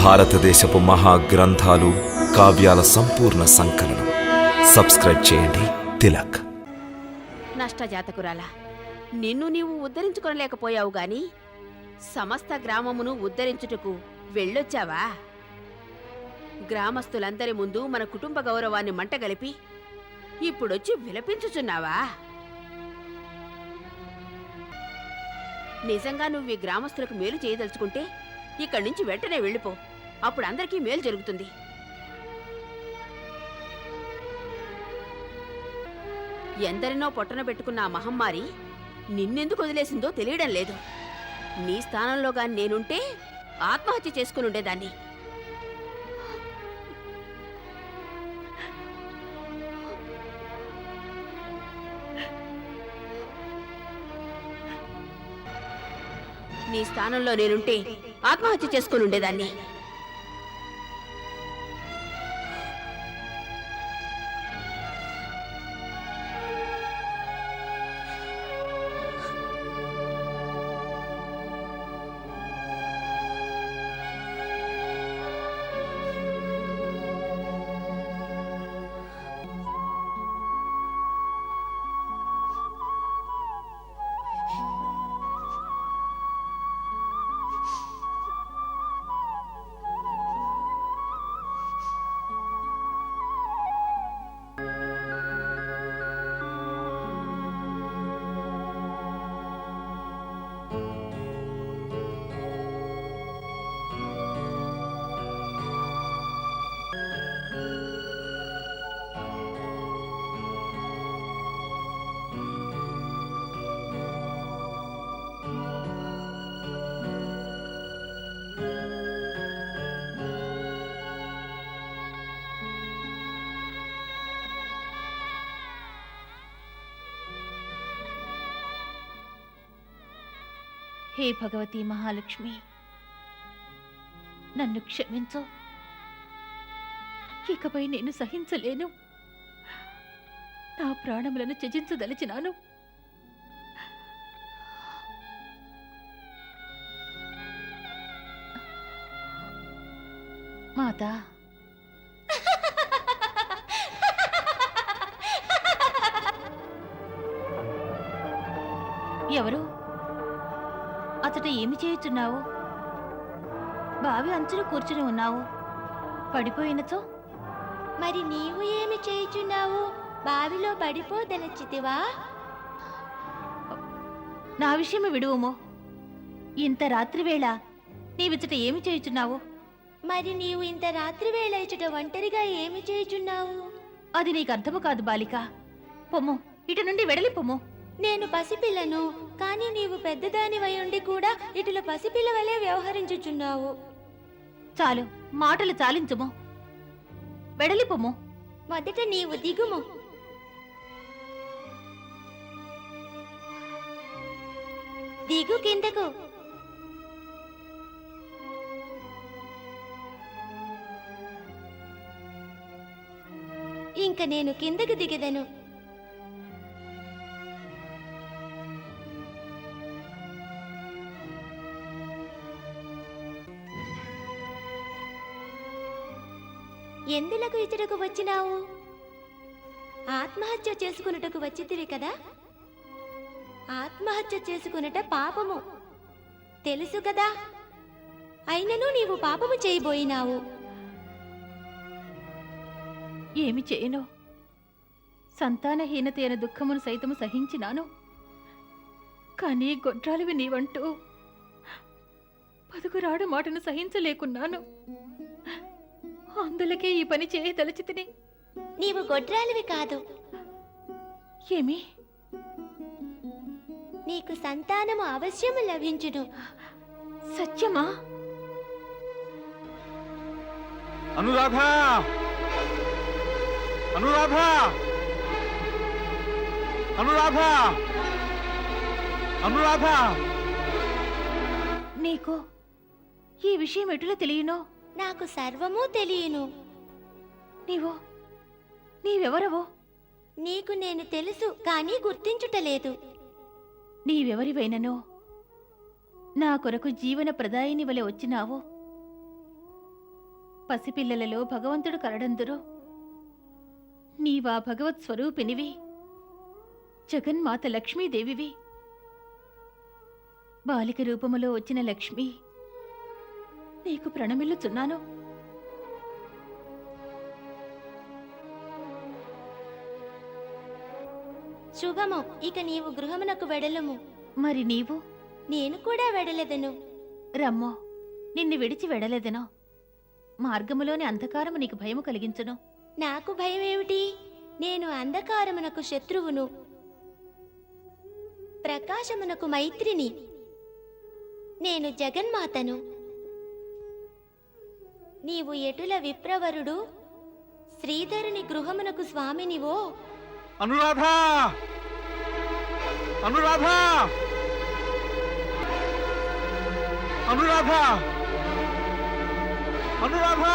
భారతదేశపు మహాగ్రంథాలు, కావ్యాల సంపూర్ణ సంకలనం. సబ్స్క్రైబ్ చేయండి తిలక్. నష్టజాతకురాలా, నిన్ను నీవు ఉద్ధరించుకోలేకపోయావు గాని సమస్త గ్రామమును ఉద్ధరించుటకు వెళ్ళొచ్చావా? గ్రామస్తులందరి ముందు మన కుటుంబ గౌరవాన్ని మంటగలిపి ఇప్పుడొచ్చి విలపించుచున్నావా? నిజంగా నువ్వు ఈ గ్రామస్తులకు మేలు చేయదలుచుకుంటే ఇక్కడి నుంచి వెంటనే వెళ్ళిపో. అప్పుడు అందరికీ మేలు జరుగుతుంది. ఎందరినో పొట్టన పెట్టుకున్న ఆ మహమ్మారి నిన్నెందుకు వదిలేసిందో తెలియడం లేదు. నీ స్థానంలో గాని నేనుంటే ఆత్మహత్య చేసుకుని ఉండేదాన్ని. నీ స్థానంలో నేనుంటే ఆత్మహత్య చేసుకుని ఉండేదాన్ని. హే భగవతి మహాలక్ష్మి, నన్ను క్షమించు. ఇకపై నేను సహించలేను. నా ప్రాణములను త్యజించదలిచినాను. మాతా, ఎవరు అతట ఏమి చేయుచున్నావు? బావి అంచున కూర్చుని ఉన్నావు. పడిపోయినచో మరి నీవు ఏమి చేయుచున్నావు? బావిలో పడిపోదలచితివా? నా విషయము విడువుమో. ఇంత రాత్రివేళ నీవిచ్చట ఏమి చేయుచున్నావు? మరి నీవు ఇంత రాత్రి వేళ ఇచ్చట ఒంటరిగా ఏమి చేయుచున్నావు? అది నీకు అర్థము కాదు బాలిక. పొమ్ము, ఇటు నుండి వెడలి పొమ్ము. నేను పసిపిల్లను, కానీ నీవు పెద్దదానివై ఉండి కూడా ఇటుల పసిపిల్ల వలె వ్యవహరించుచున్నావు. చాలు, మాటలు చాలించుము. వెడలి పొమ్ము. మొదట నీవు దిగుము. దిగు కిందకు. ఇంక నేను కిందకు దిగదను. ఎందులకు ఇచ్చటకు వచ్చినావు? ఆత్మహత్య చేసుకున్నటకు వచ్చితివి కదా. ఆత్మహత్య చేసుకున్నట పాపము తెలుసు కదా. అయినను నీవు పాపము చేయబోయినావు. ఏమి చేయను? సంతానహీనత అయిన దుఃఖమును సైతము సహించినాను. కానీ గొడ్రాలివి నీవంటూ పదుగురాడు మాటను సహించలేకున్నాను. అందులకే ఈ పని చేయదలచితిని. నీవు గొడ్రాలివి కాదు. ఏమి? నీకు సంతానము అవశ్యము లభించును. సత్యమా? అనురాధ, అనురాధ, అనురాధ, అనురాధ. నీకు ఈ విషయం ఎటులా తెలియనో? నాకు సర్వము తెలియను. నీవెవరవో? నీకు నేను తెలుసు, కానీ గుర్తించుటలేదు. నీవెవరివైననో నా కొరకు జీవన ప్రదాయిని వలె వచ్చినావో. పసిపిల్లలలో భగవంతుడు కరడందురు. నీవా భగవత్ స్వరూపినివి, జగన్మాత లక్ష్మీదేవివి. బాలిక రూపములో వచ్చిన లక్ష్మి, నీకు ప్రణమిల్లుచున్నాను. శుభము. ఇక నీవు గృహమునకు వెడలము. మరి నీవు? నేను కూడా వెడలెదను. రమ్మో, నిన్ను విడిచి వెడలేదనో. మార్గములోని అంధకారము నీకు భయము కలిగించును. నాకు భయమేమిటి? నేను అంధకారమునకు శత్రువును, ప్రకాశమునకు మైత్రిని. నేను జగన్మాతను. నీవు ఎటుల విప్రవరుడు, శ్రీధరుని గృహమునకు స్వామినివో. అనురాధ! అనురాధ! అనురాధ! అనురాధ!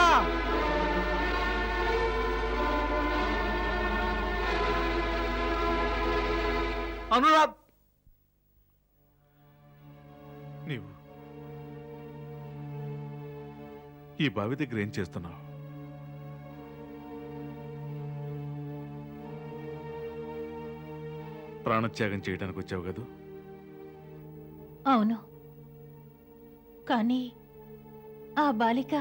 అనురాధ! నీవు ఈ బావి దగ్గర ఏం చేస్తున్నావు? ప్రాణత్యాగం చేయడానికి వచ్చావు కదూ? అవును, కానీ ఆ బాలిక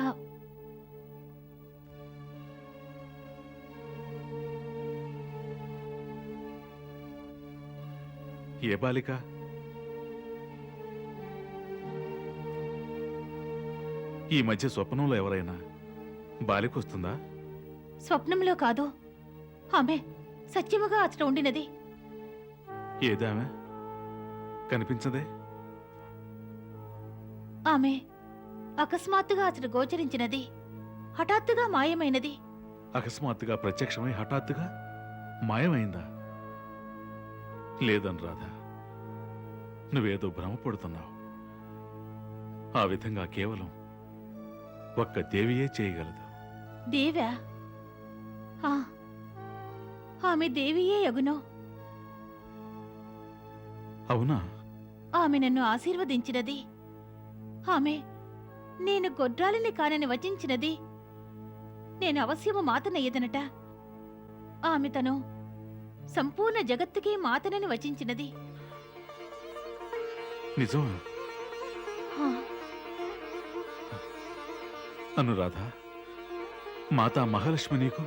ఏ బాలిక? ఈ మధ్య స్వప్నంలో ఎవరైనా బాలిక వస్తుందా? స్వప్నంలో కాదు, ఆమె సత్యముగా అచ్చట ఉండినది. ఏదామె కనిపించదే? ఆమె అకస్మాత్తుగా అతడు గోచరించినది, హఠాత్తుగా మాయమైనది. అకస్మాత్తుగా ప్రత్యక్షమై హఠాత్తుగా మాయమైందా? లేదనురాధ, నువ్వేదో భ్రమపడుతున్నావు. ఆ విధంగా కేవలం ఒక్క దేవియే చేయగలదు. దేవా? ఆ, ఆమె దేవియే యగునో. అవునా? ఆమె నన్ను ఆశీర్వదించినది. ఆమె నేను గొడ్రాలిని కానని వచించినది. నేను అవశ్యము మాతనయ్యదనట. ఆమె తను సంపూర్ణ జగత్తుకే మాతనని వచించినది. నిజమా? ఆ, అనురాధ, మాతా మహాలక్ష్మి నీకు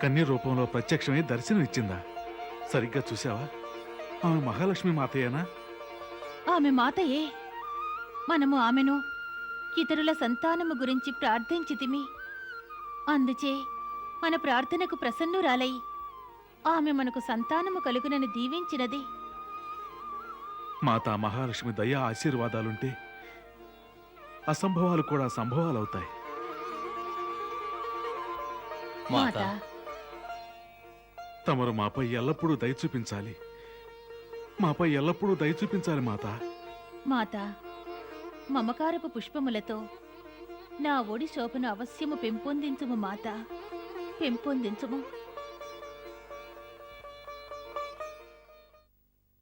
కన్య రూపంలో ప్రత్యక్షమై దర్శనం ఇచ్చిందా? సరిగ్గా చూసావా? ఆమె మహాలక్ష్మి మాతయేనా? ఆమె మాతయే. మనము ఆమెను ఇతరుల సంతానము గురించి ప్రార్థించితిమి. అందుచే మన ప్రార్థనకు ప్రసన్నురాలై ఆమె మనకు సంతానము కలుగునని దీవించినది. మాతా మహాలక్ష్మి దయా ఆశీర్వాదాలుంటే అసంభవాలు కూడా సంభవాలవుతాయి. మాత, తమరు మాపై ఎల్లప్పుడూ దయ చూపించాలి. మాపై ఎల్లప్పుడూ దయ చూపించాలి మాత. మాత, మమకారపు పుష్పములతో నా ఒడి శోభను అవశ్యము పెంపొందించుము మాత, పెంపొందించుము.